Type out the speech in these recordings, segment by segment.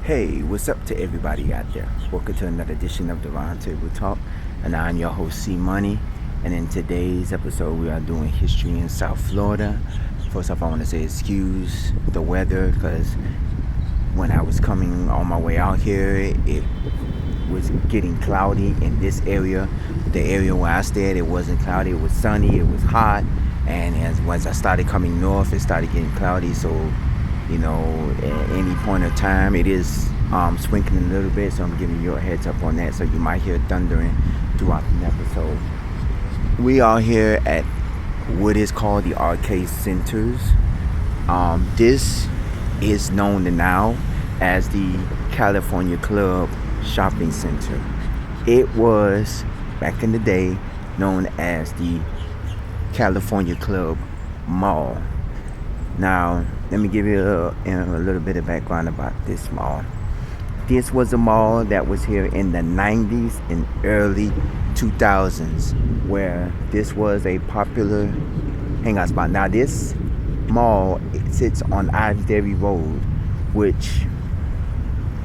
Hey, what's up to everybody out there? Welcome to another edition of the Roundtable Talk, and I'm your host C Money. And in today's episode, we are doing history in South Florida. First off, I want to say excuse the weather because when I was coming on my way out here, it was getting cloudy in this area. The area where I stayed, it wasn't cloudy, it was sunny, it was hot. And as I started coming north, it started getting cloudy. So at any point of time, it is sprinkling a little bit. So I'm giving you a heads up on that. So you might hear thundering throughout the episode. We are here at what is called the Arcade Centers. This is known now as the California Club Shopping Center. It was, back in the day, known as the California Club Mall. Now, let me give you a little bit of background about this mall. This was a mall that was here in the 90s and early 2000s, where this was a popular hangout spot. Now, this mall, it sits on Ivory Road, which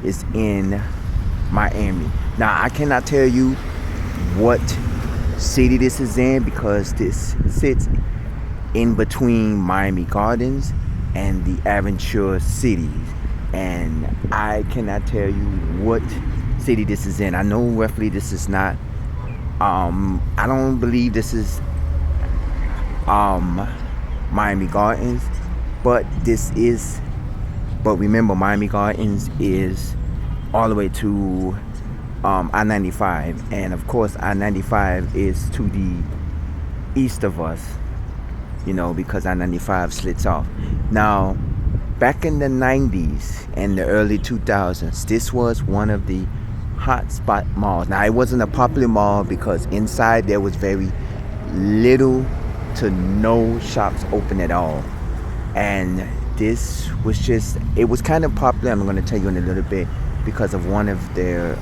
is in Miami. Now, I cannot tell you what city this is in because this sits in between Miami Gardens and the Aventura cities, and I cannot tell you what city this is in. I know roughly this is not I don't believe this is Miami Gardens, but remember, Miami Gardens is all the way to I-95, and of course I-95 is to the east of us, because I-95 slits off. Now, back in the 90s and the early 2000s, this was one of the hotspot malls. Now, it wasn't a popular mall because inside there was very little to no shops open at all. And this was it was kind of popular, I'm going to tell you in a little bit, because of one of their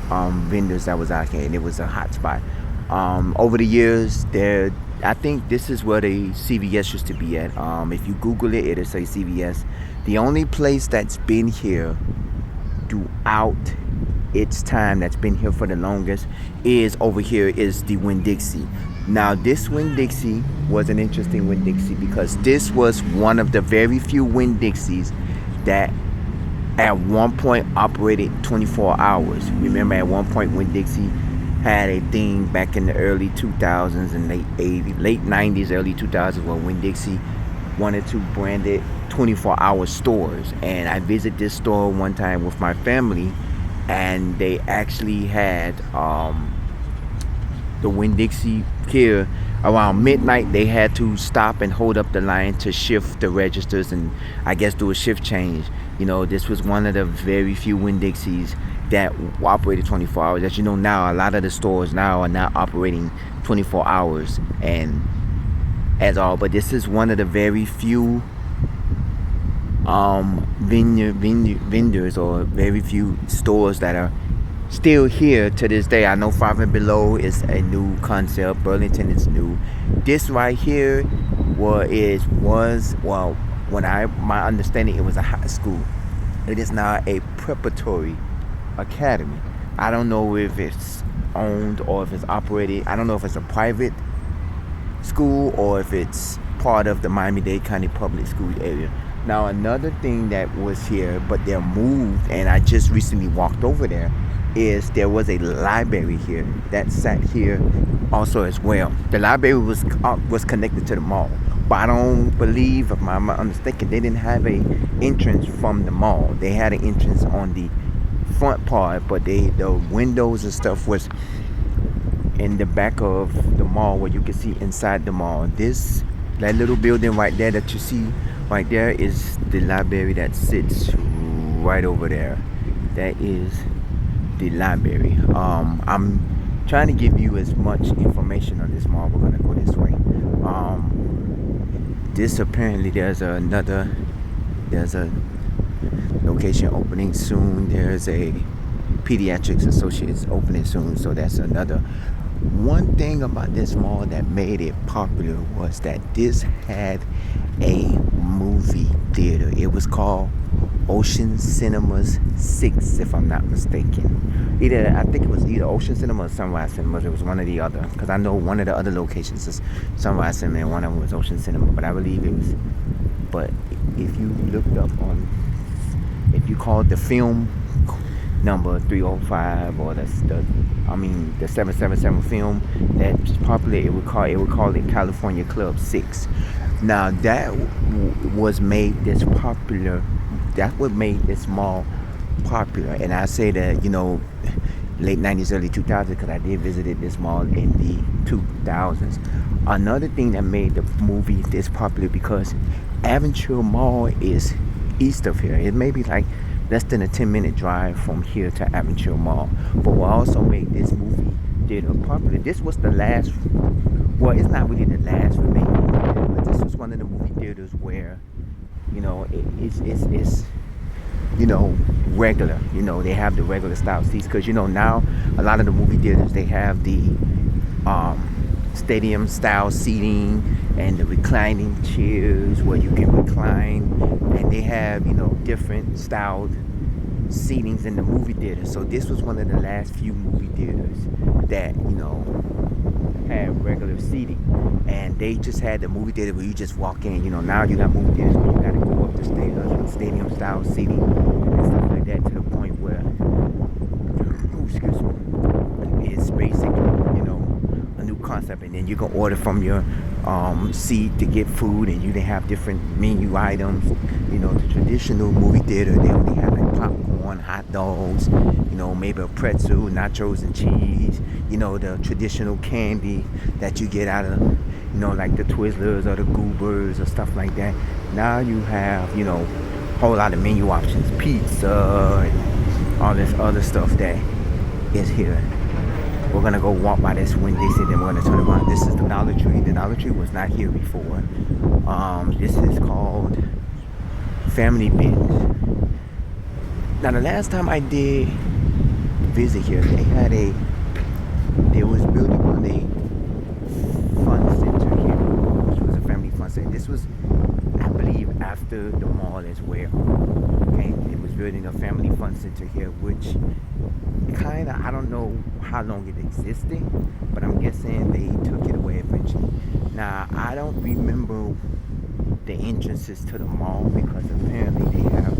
vendors that was out here, and it was a hotspot. Over the years, I think this is where the CVS used to be at. If you Google it, it'll say CVS. The only place that's been here throughout its time, that's been here for the longest, is over here is the Winn-Dixie. Now, this Winn-Dixie was an interesting Winn-Dixie because this was one of the very few Winn-Dixies that at one point operated 24 hours. Remember, at one point Winn-Dixie had a thing back in the early 2000s and late 90s, early 2000s, where Winn-Dixie wanted to brand it 24-hour stores. And I visited this store one time with my family, and they actually had the Winn-Dixie here around midnight. They had to stop and hold up the line to shift the registers and I guess do a shift change. This was one of the very few Winn-Dixies that operated 24 hours. As you know now, a lot of the stores now are not operating 24 hours and at all. But this is one of the very few vendors or very few stores that are still here to this day. I know Five and Below is a new concept. Burlington is new. This right here my understanding, it was a high school. It is now a preparatory academy. I don't know if it's owned or if it's operated. I don't know if it's a private school or if it's part of the Miami-Dade County Public School area. Now, another thing that was here, but they're moved, and I just recently walked over there, is there was a library here that sat here also as well. The library was connected to the mall, but I don't believe, if I'm not mistaken, they didn't have an entrance from the mall. They had an entrance on the front part, but the windows and stuff was in the back of the mall, where you can see inside the mall. That little building right there that you see right there is the library that sits right over there. That is the library. I'm trying to give you as much information on this mall. We're gonna go this way. This apparently there's a location opening soon. There's a Pediatrics Associates opening soon, so that's another. One thing about this mall that made it popular was that this had a movie theater. It was called Ocean Cinemas 6, if I'm not mistaken. I think it was either Ocean Cinema or Sunrise Cinemas. It was one or the other. Because I know one of the other locations is Sunrise Cinema and one of them was Ocean Cinema. But I believe it was. But if you looked up on, if you called the film number 305 or the 777 film that's popular, it would call it California Club 6. Now that was made this popular. That's what made this mall popular. And I say that, late 90s, early 2000s, because I did visit this mall in the 2000s. Another thing that made the movie this popular, because Aventura Mall is east of here. It may be like less than a 10-minute drive from here to Aventura Mall. But what also made this movie theater popular, this was the last, well, it's not really the last remaining movie theater, but this was one of the movie theaters where, it's regular. They have the regular style seats, because now a lot of the movie theaters, they have the stadium style seating and the reclining chairs where you can recline, and they have different styled seatings in the movie theater. So this was one of the last few movie theaters that had regular seating, and they just had the movie theater where you just walk in. Now you got movie theaters where you gotta go up the stadium style seating and stuff like that, to the point where it's basically a new concept. And then you can order from your seat to get food, and you can have different menu items. The traditional movie theater, they only have like popcorn, hot dogs, maybe a pretzel, nachos and cheese, the traditional candy that you get out of, like the Twizzlers or the Goobers or stuff like that. Now you have, a whole lot of menu options, pizza and all this other stuff that is here. We're gonna go walk by this window, then we're gonna turn around. This is the Dollar Tree. The Dollar Tree was not here before. This is called Family Bins. Now the last time I did visit here, they was building on a fun center here, which was a family fun center. This was, I believe, after the mall as well. Okay, it was building a family fun center here, which I don't know how long it existed, but I'm guessing they took it away eventually. Now I don't remember the entrances to the mall, because apparently they have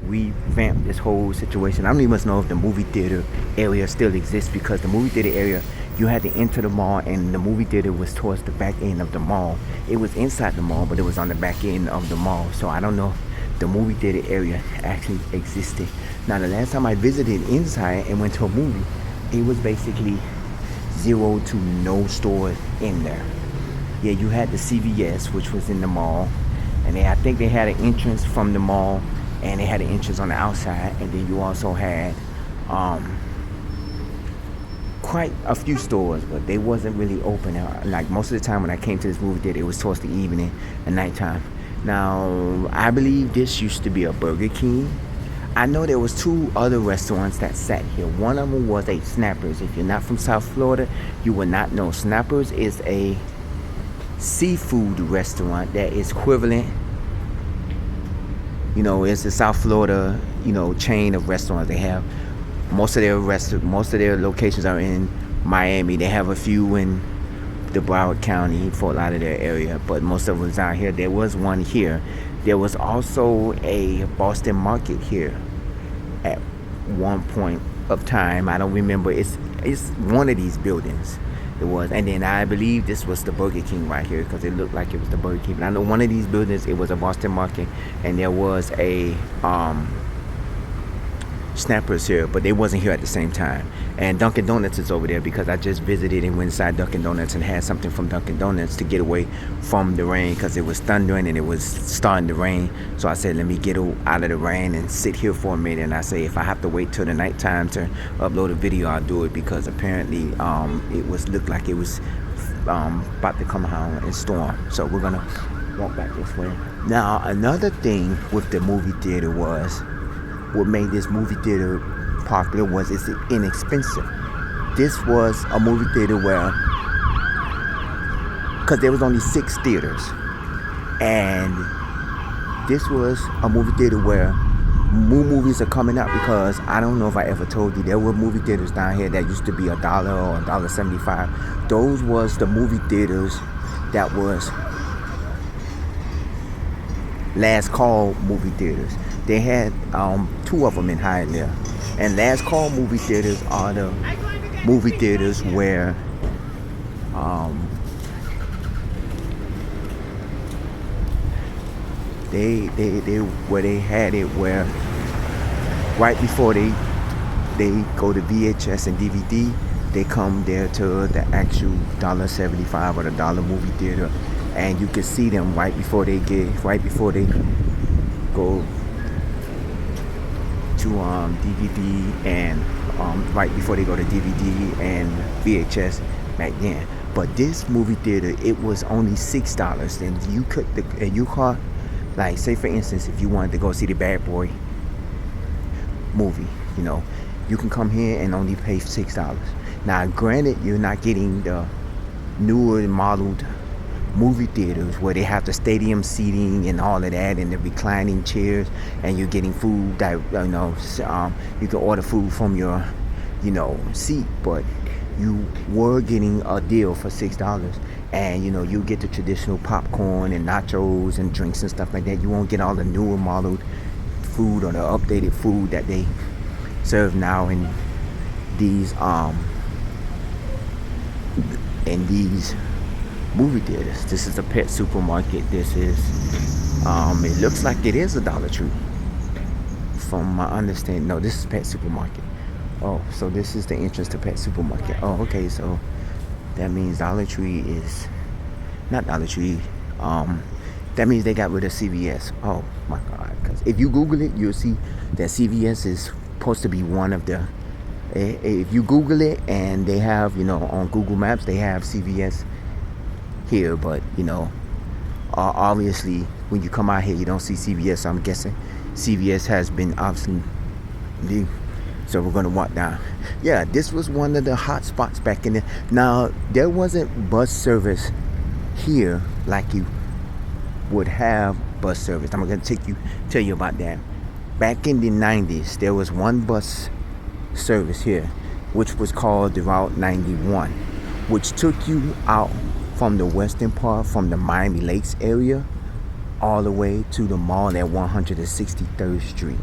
revamped this whole situation. I don't even know if the movie theater area still exists, because the movie theater area, you had to enter the mall, and the movie theater was towards the back end of the mall. It was inside the mall, but it was on the back end of the mall. So I don't know if the movie theater area actually existed. Now the last time I visited inside and went to a movie, it was basically 0 to no stores in there. Yeah, you had the CVS, which was in the mall, and I think they had an entrance from the mall, and they had an entrance on the outside, and then you also had quite a few stores, but they wasn't really open. Like most of the time when I came to this movie theater, it was towards the evening and nighttime. Now I believe this used to be a Burger King. I know there was 2 other restaurants that sat here. One of them was a Snappers. If you're not from South Florida, you will not know. Snappers is a seafood restaurant that is equivalent, it's the South Florida, chain of restaurants. They have most of their locations are in Miami. They have a few in the Broward County, Fort Lauderdale area, but most of us out here. There was one here. There was also a Boston Market here at one point of time. I don't remember. It's one of these buildings. It was, and then I believe this was the Burger King right here, because it looked like it was the Burger King. But I know one of these buildings, it was a Boston Market, and there was a Snappers here, but they wasn't here at the same time. And Dunkin' Donuts is over there, because I just visited and went inside Dunkin' Donuts and had something from Dunkin' Donuts to get away from the rain, because it was thundering and it was starting to rain. So I said, let me get out of the rain and sit here for a minute. And I say, if I have to wait till the nighttime to upload a video, I'll do it, because apparently it looked like it was about to come out and storm. So we're gonna walk back this way. Now another thing with the movie theater was, what made this movie theater popular was it's inexpensive. This was a movie theater where, because there was only 6 theaters, and this was a movie theater where New movies are coming out because I don't know if I ever told you there were movie theaters down here that used to be $1 or $1.75. Those was the movie theaters that was last call movie theaters. They had two of them in Hialeah, and last call movie theaters are the movie theaters where they where they had it where right before they go to VHS and DVD, they come there to the actual $1.75 or the dollar movie theater, and you can see them right before they go to DVD and right before they go to DVD and VHS back then. But this movie theater, it was only $6, and you caught, like, say for instance, if you wanted to go see the Bad Boy movie, you can come here and only pay $6. Now, granted, you're not getting the newer modeled movie theaters where they have the stadium seating and all of that and the reclining chairs, and you're getting food that you can order food from your seat, but you were getting a deal for $6, and you get the traditional popcorn and nachos and drinks and stuff like that. You won't get all the newer modeled food or the updated food that they serve now in these movie theaters. This is a pet supermarket. This is it looks like it is a Dollar Tree from my understanding. No, this is Pet Supermarket. Oh, so this is the entrance to Pet Supermarket. Oh, okay, so that means Dollar Tree is not Dollar Tree. That means they got rid of CVS. Oh my God! Because if you Google it, you'll see that CVS is supposed to be one of the. If you Google it and they have, on Google Maps, they have CVS here, but obviously when you come out here, you don't see CVS. So I'm guessing CVS has been obsolete. So we're gonna walk down. Yeah, this was one of the hot spots back in there. Now, there wasn't bus service here like you would have bus service. I'm gonna tell you about that. Back in the 90s, there was one bus service here, which was called the Route 91, which took you out from the western part, from the Miami Lakes area, all the way to the mall at 163rd Street.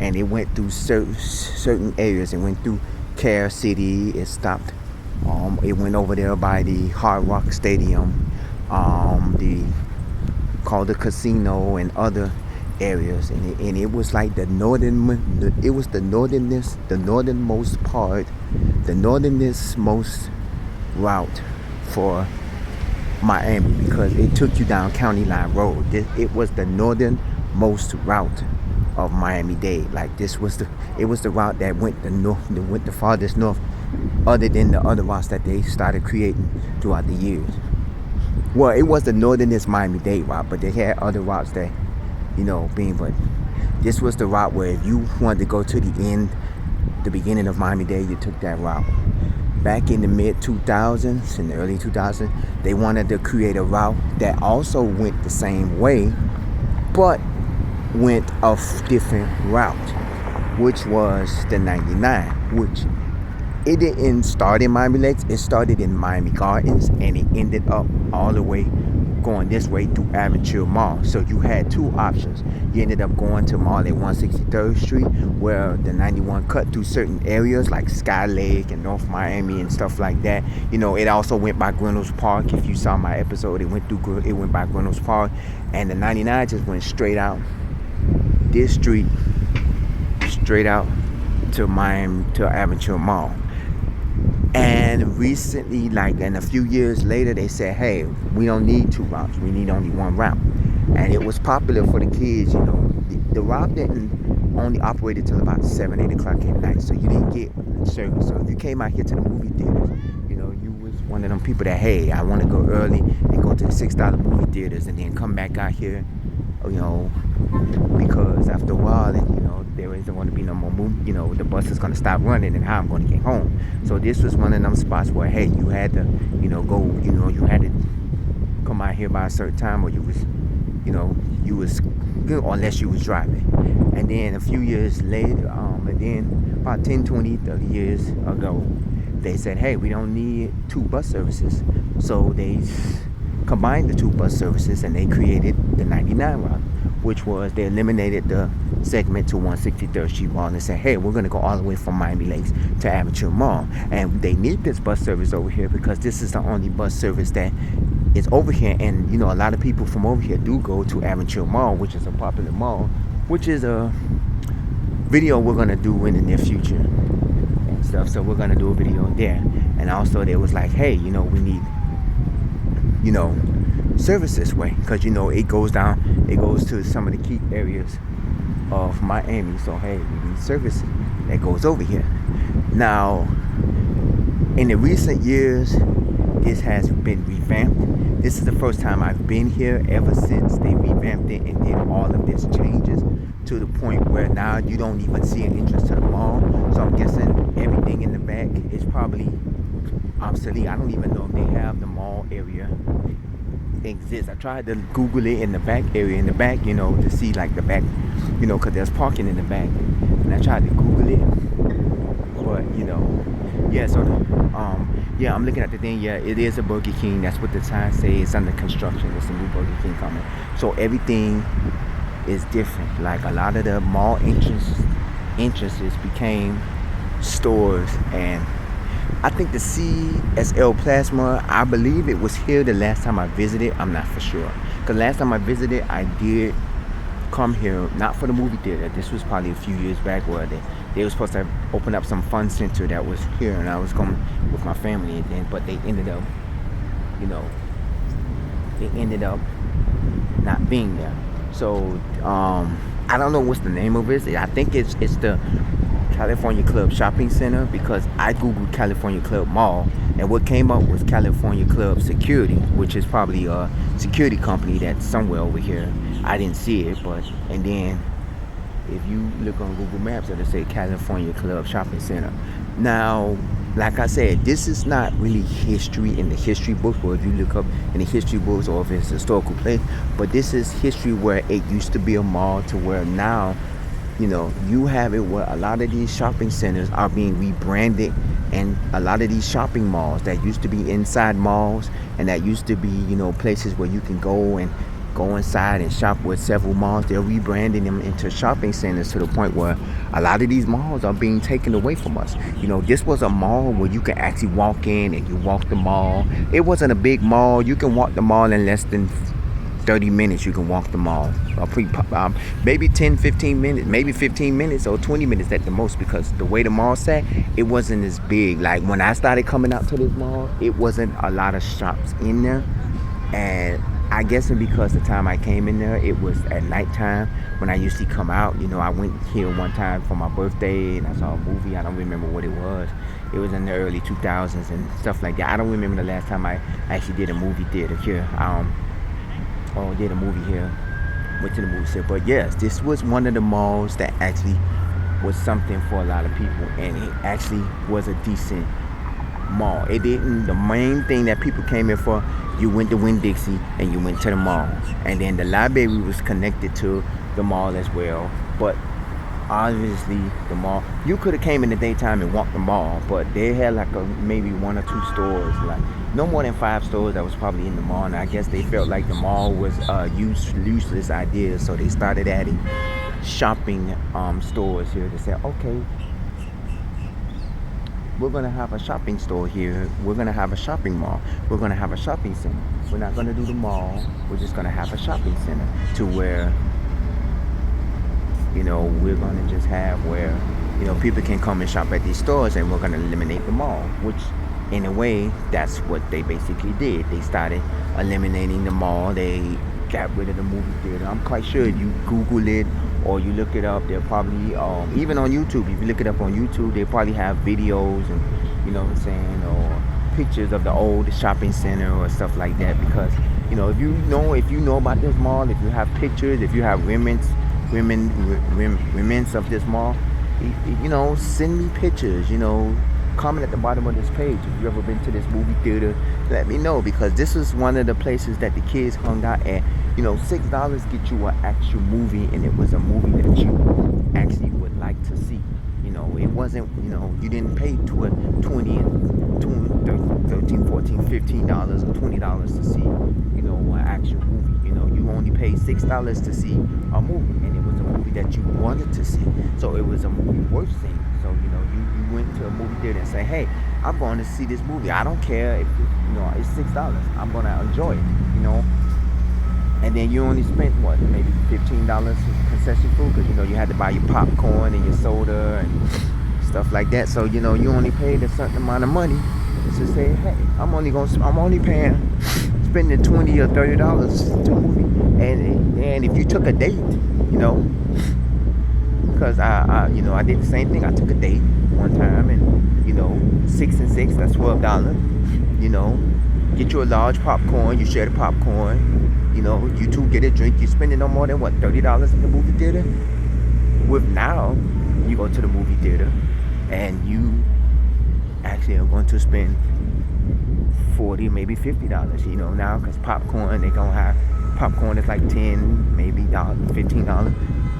And it went through certain areas. It went through Care City. It stopped. It went over there by the Hard Rock Stadium, called the casino and other areas. And it was like the northernmost route for Miami, because it took you down County Line Road. It was the northernmost route of Miami-Dade. Like, it was the route that went the farthest north, other than the other routes that they started creating throughout the years. Well, it was the northernest Miami-Dade route, but they had other routes that but this was the route where if you wanted to go to the beginning of Miami-Dade, you took that route. Back in the mid-2000s, in the early 2000s, they wanted to create a route that also went the same way, but went a different route, which was the 99, which it didn't start in Miami Lakes. It started in Miami Gardens, and it ended up all the way going this way through Aventura Mall. So you had two options. You ended up going to Mall at 163rd Street, where the 91 cut through certain areas like Sky Lake and North Miami and stuff like that. It also went by Grinnell's Park. If you saw my episode, it went by Grinnell's Park, and the 99 just went straight out this street, straight out to Miami, to Aventura Mall. And recently, and a few years later, they said, hey, we don't need two routes. We need only one route. And it was popular for the kids. The route didn't only operate till about 7, 8 o'clock at night. So you didn't get service. So if you came out here to the movie theaters, you was one of them people that, hey, I want to go early and go to the $6 movie theaters and then come back out here, because after a while, there isn't going to be no more movie. The bus is going to stop running, and how I'm going to get home. So this was one of them spots where, hey, you had to, go, you had to come out here by a certain time, or you was walking or unless you was driving. And then a few years later, and then about 10, 20, 30 years ago, they said, hey, we don't need two bus services. So they combined the two bus services and they created the 99 route, which was they eliminated the segment to 163rd Street Mall and said, hey, we're going to go all the way from Miami Lakes to Aventura Mall. And they need this bus service over here because this is the only bus service that is over here. And, you know, a lot of people from over here do go to Aventura Mall, which is a popular mall, which is a video we're going to do in the near future and stuff. So we're going to do a video there. And also they was like, hey, you know, we need, you know, service this way because, you know, it goes to some of the key areas of Miami. So hey, we need service that goes over here. Now, in the recent years, this has been revamped. This is the first time I've been here ever since they revamped it and did all of these changes to the point where now you don't even see an entrance to the mall. So I'm guessing everything in the back is probably obsolete. I don't even know if they have the mall area exists. I tried to Google it in the back area, in the back, you know, to see like the back, you know, because there's parking in the back. And I tried to Google it, but you know, yeah. So yeah, I'm looking at the thing. Yeah, it is a Burger King. That's what the sign says. It's under construction. There's a new Burger King coming. So everything is different. Like a lot of the mall entrances became stores, and I think the CSL Plasma, I believe it was here the last time I visited. I'm not for sure. Because last time I visited, I did come here, not for the movie theater. This was probably a few years back where they were supposed to open up some fun center that was here. And I was going with my family. And then, but they ended up, you know, not being there. So, I don't know what's the name of it. I think it's the California Club Shopping Center, because I googled California Club Mall and what came up was California Club Security, which is probably a security company that's somewhere over here. I didn't see it, but and then if you look on Google Maps, it'll say California Club Shopping Center. Now, like I said, this is not really history in the history books, or if you look up in the history books, or if it's a historical place, but this is history where it used to be a mall to where now, you know, you have it where a lot of these shopping centers are being rebranded, and a lot of these shopping malls that used to be inside malls and that used to be, you know, places where you can go inside and shop with several malls, they're rebranding them into shopping centers to the point where a lot of these malls are being taken away from us. You know, this was a mall where you could actually walk in and you walk the mall. It wasn't a big mall. You can walk the mall in less than 30 minutes. You can walk the mall, maybe 10, 15 minutes, maybe 15 minutes or 20 minutes at the most, because the way the mall sat, it wasn't as big. Like when I started coming out to this mall, it wasn't a lot of shops in there, and I guess because the time I came in there, it was at nighttime when I usually come out. You know, I went here one time for my birthday and I saw a movie. I don't remember what it was. It was in the early 2000s and stuff like that. I don't remember the last time I actually did a movie theater here. Or did a movie here. Went to the movie theater. But yes, this was one of the malls that actually was something for a lot of people, and it actually was a decent mall. It didn't, the main thing that people came in for, you went to Winn-Dixie and you went to the mall, and then the library was connected to the mall as well. But obviously the mall, you could have came in the daytime and walked the mall, but they had like maybe one or two stores, like no more than 5 stores that was probably in the mall. And I guess they felt like the mall was useless idea, so they started adding shopping stores here to say, okay, we're going to have a shopping store here. We're going to have a shopping mall. We're going to have a shopping center. We're not going to do the mall. We're just going to have a shopping center to where, you know, we're going to just have where, you know, people can come and shop at these stores, and we're going to eliminate the mall, which in a way, that's what they basically did. They started eliminating the mall. They got rid of the movie theater. I'm quite sure if you Google it or you look it up, they'll probably, even on YouTube, if you look it up on YouTube, they probably have videos and, you know what I'm saying, or pictures of the old shopping center or stuff like that. Because, you know, if you know about this mall, if you have pictures, if you have remnants of this mall, you know, send me pictures, you know, comment at the bottom of this page if you've ever been to this movie theater let me know, because this was one of the places that the kids hung out at. You know, $6 get you an actual movie, and it was a movie that you actually would like to see. You know, it wasn't, you know, you didn't pay to a 20 and 13, 14, $15 or $20 to see, you know, an actual movie. You know, you only paid $6 to see a movie, and it was a movie that you wanted to see. So it was a movie worth seeing. So, you know, you went to a movie theater and say, hey, I'm going to see this movie. I don't care if, you know, it's $6. I'm going to enjoy it, you know. And then you only spent, what, maybe $15 concession food, because, you know, you had to buy your popcorn and your soda and stuff like that. So, you know, you only paid a certain amount of money to say, hey, I'm only paying, spending $20 or $30 to a movie. And if you took a date, you know, because you know, I did the same thing. I took a date one time, and, you know, 6 and 6, that's $12. You know, get you a large popcorn, you share the popcorn. You know, you two get a drink. You're spending no more than, what, $30 in the movie theater? With now, you go to the movie theater and you actually are going to spend $40, maybe $50, you know, now, because popcorn, they're going to have popcorn is like $10, maybe $15.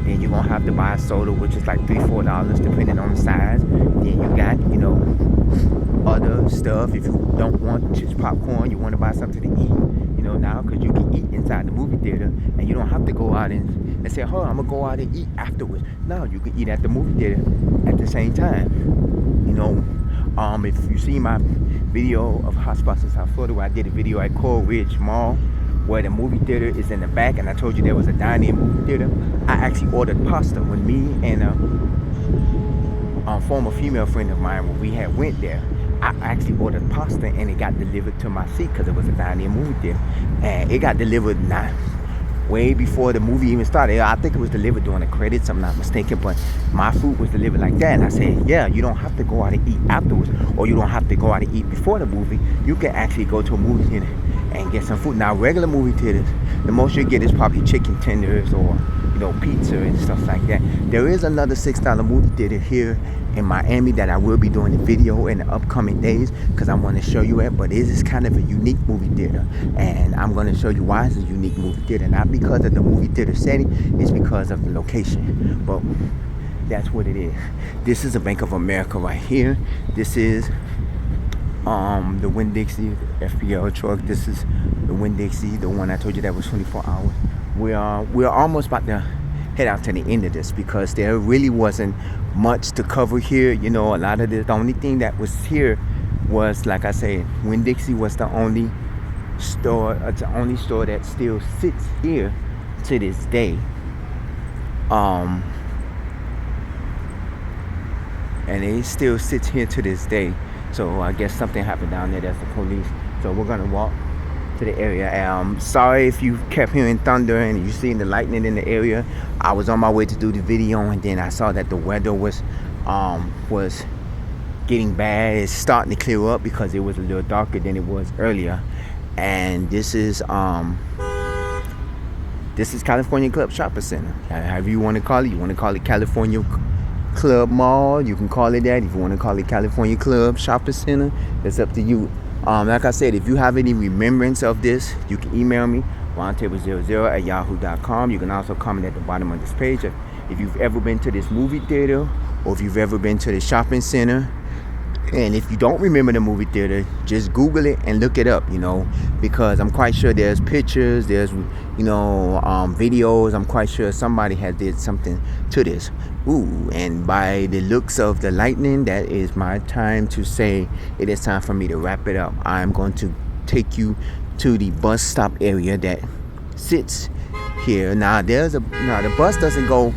Then you're going to have to buy a soda, which is like $3, $4, depending on the size. Then you got, you know, other stuff. If you don't want just popcorn, you want to buy something to eat, you know, now, because you can eat inside the movie theater, and you don't have to go out and say, oh, I'm going to go out and eat afterwards. No, you can eat at the movie theater at the same time. You know, if you see my video of hotspots in South Florida, where I did a video at Coral Ridge Mall, where the movie theater is in the back, and I told you there was a dine-in movie theater, I actually ordered pasta when me and a former female friend of mine, when we had went there. I actually ordered pasta, and it got delivered to my seat, because it was a dine-in movie theater, and it got delivered way before the movie even started. I think it was delivered during the credits, I'm not mistaken, but my food was delivered like that. And I said, yeah, you don't have to go out and eat afterwards, or you don't have to go out and eat before the movie. You can actually go to a movie theater and get some food. Now, regular movie theaters, the most you get is probably chicken tenders or, you know, pizza and stuff like that. There is another $6 movie theater here in Miami that I will be doing a video in the upcoming days, because I want to show you it. But it is kind of a unique movie theater, and I'm going to show you why it's a unique movie theater. Not because of the movie theater setting, it's because of the location. But that's what it is. This is a Bank of America right here. This is the Winn-Dixie FPL truck. This is the Winn-Dixie, the one I told you that was 24 hours. We're almost about to head out to the end of this, because there really wasn't much to cover here. You know, a lot of the only thing that was here was, like I said, Winn-Dixie was the only store that still sits here to this day. And it still sits here to this day. So I guess something happened down there. That's the police. So we're gonna walk to the area. Sorry if you kept hearing thunder and you seen the lightning in the area. I was on my way to do the video, and then I saw that the weather was getting bad. It's starting to clear up, because it was a little darker than it was earlier. And this is California Club Shopping Center. However you want to call it. You want to call it California Club Mall, you can call it that. If you want to call it California Club Shopping Center, it's up to you. Like I said, if you have any remembrance of this, you can email me, roundtable00@yahoo.com. You can also comment at the bottom of this page if you've ever been to this movie theater, or if you've ever been to the shopping center. And if you don't remember the movie theater, just Google it and look it up, you know, because I'm quite sure there's pictures, there's, you know, videos. I'm quite sure somebody has did something to this. Ooh, and by the looks of the lightning, that is my time to say it is time for me to wrap it up. I'm going to take you to the bus stop area that sits here. Now, the bus doesn't go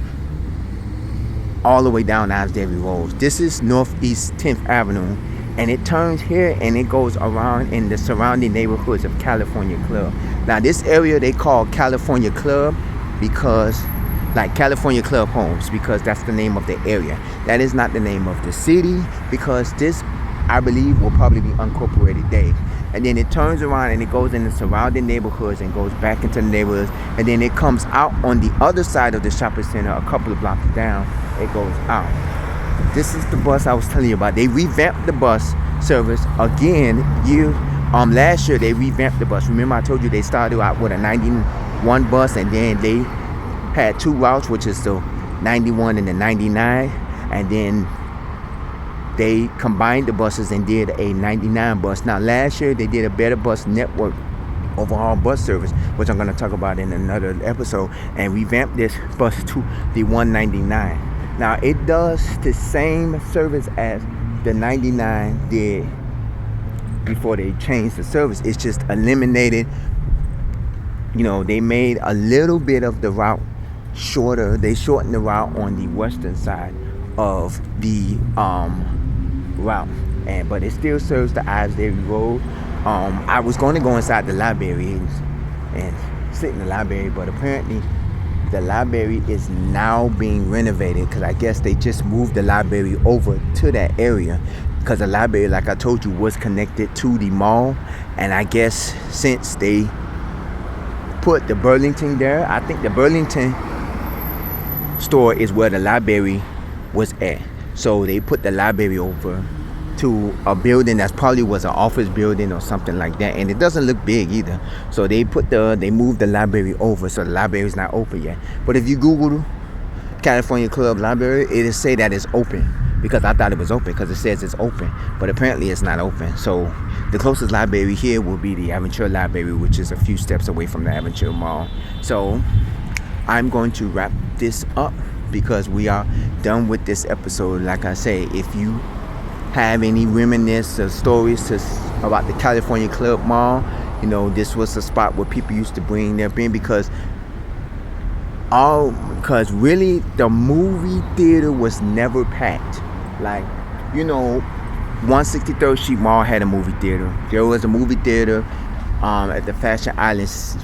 all the way down Asbury Road. This is Northeast 10th Avenue, and it turns here and it goes around in the surrounding neighborhoods of California Club. Now, this area they call California Club because, like California Club Homes, because that's the name of the area. That is not the name of the city, because this, I believe, will probably be Uncorporated Day. And then it turns around and it goes in the surrounding neighborhoods and goes back into the neighborhoods, and then it comes out on the other side of the shopping center, a couple of blocks down. It goes out. This is the bus I was telling you about. They revamped the bus service again Last year they revamped the bus. Remember I told you they started out with a 91 bus, and then they had two routes, which is the 91 and the 99, and then they combined the buses and did a 99 bus. Now last year they did a better bus network, overall bus service, which I'm going to talk about in another episode, and revamped this bus to the 199. Now it does the same service as the 99 did before they changed the service. It's just eliminated, they made a little bit of the route shorter. They shortened the route on the western side of the route, but it still serves the Islesbury Road. I was going to go inside the library and sit in the library, but apparently the library is now being renovated, because I guess they just moved the library over to that area, because the library, like I told you, was connected to the mall. And I guess since they put the Burlington there, I think the Burlington store is where the library was at. So they put the library over to a building that's probably was an office building or something like that, and it doesn't look big either. So they moved the library over, so the library is not open yet. But if you Google California Club Library, it'll say that it's open, because I thought it was open because it says it's open, but apparently it's not open. So the closest library here will be the Aventura Library, which is a few steps away from the Aventura Mall. So I'm going to wrap this up because we are done with this episode. Like I say, if you have any reminiscence or stories about the California Club Mall, this was a spot where people used to bring their bin, because really the movie theater was never packed. 163rd Street Mall had a movie theater. There was a movie theater at the Fashion Islands,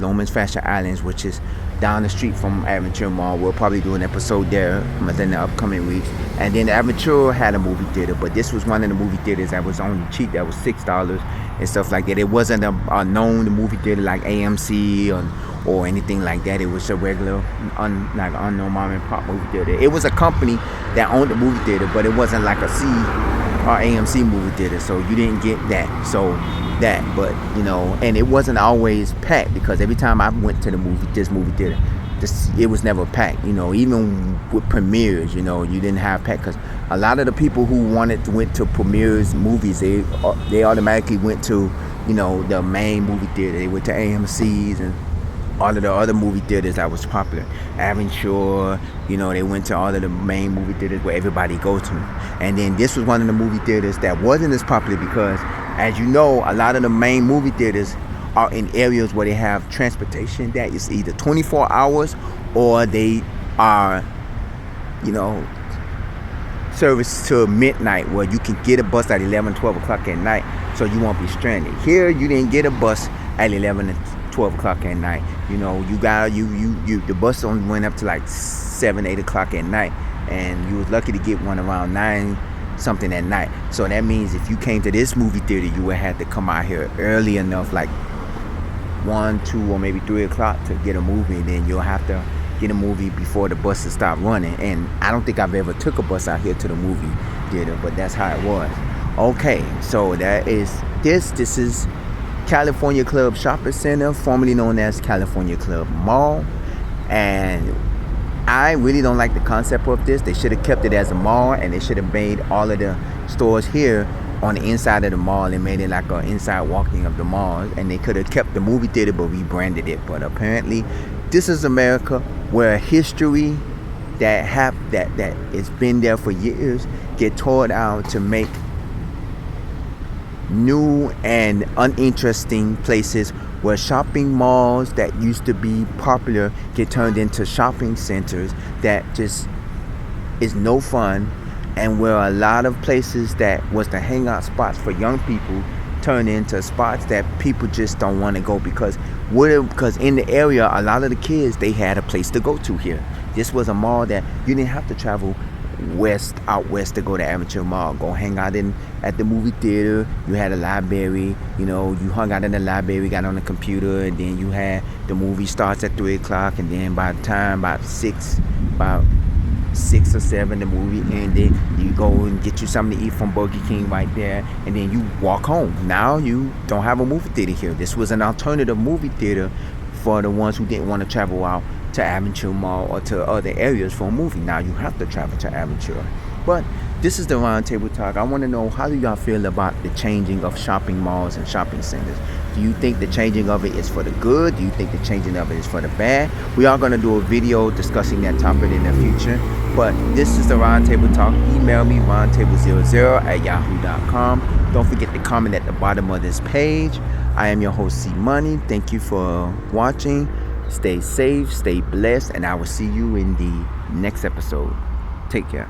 Loman's Fashion Islands, which is down the street from Aventura Mall. We'll probably do an episode there within the upcoming weeks. And then Aventura had a movie theater, but this was one of the movie theaters that was only cheap. That was $6 and stuff like that. It wasn't a known movie theater like AMC or anything like that. It was a regular unknown mom and pop movie theater. It was a company that owned the movie theater, but it wasn't like a C or AMC movie theater, so you didn't get that. But and it wasn't always packed, because every time I went to this movie theater, it was never packed. Even with premieres, you didn't have packed, because a lot of the people who went to premieres movies, they automatically went to the main movie theater. They went to AMC's and all of the other movie theaters that was popular. Aventura, they went to all of the main movie theaters where everybody goes to. And then this was one of the movie theaters that wasn't as popular, because as you know, a lot of the main movie theaters are in areas where they have transportation that is either 24 hours or they are, service till midnight, where you can get a bus at 11, 12 o'clock at night, so you won't be stranded. Here, you didn't get a bus at 11 and 12 o'clock at night. The bus only went up to like 7, 8 o'clock at night, and you was lucky to get one around 9 something at night. So that means if you came to this movie theater, you would have to come out here early enough, like 1, 2, or maybe 3 o'clock to get a movie. Then you'll have to get a movie before the buses stop running. And I don't think I've ever took a bus out here to the movie theater, but that's how it was. Okay, so that is this is California Club Shopping Center, formerly known as California Club Mall. And I really don't like the concept of this. They should have kept it as a mall, and they should have made all of the stores here on the inside of the mall and made it like an inside walking of the mall. And they could have kept the movie theater but rebranded it. But apparently this is America, where history that has been there for years get torn out to make new and uninteresting places, where shopping malls that used to be popular get turned into shopping centers that just is no fun, and where a lot of places that was the hangout spots for young people turn into spots that people just don't want to go, because in the area, a lot of the kids, they had a place to go to here. This was a mall that you didn't have to travel out west to go to Aventura Mall. Go hang out at the movie theater. You had a library, you hung out in the library, got on the computer, and then you had the movie starts at 3 o'clock, and then by the time about 6 or 7, the movie ended. You go and get you something to eat from Burger King right there, and then you walk home. Now you don't have a movie theater here. This was an alternative movie theater for the ones who didn't want to travel out to Aventura Mall or to other areas for a movie. Now you have to travel to Aventura. But this is the Roundtable Talk. I want to know, how do y'all feel about the changing of shopping malls and shopping centers? Do you think the changing of it is for the good? Do you think the changing of it is for the bad? We are going to do a video discussing that topic in the future. But this is the Roundtable Talk. Email me, roundtable00@yahoo.com. Don't forget to comment at the bottom of this page. I am your host, C Money. Thank you for watching. Stay safe, stay blessed, and I will see you in the next episode. Take care.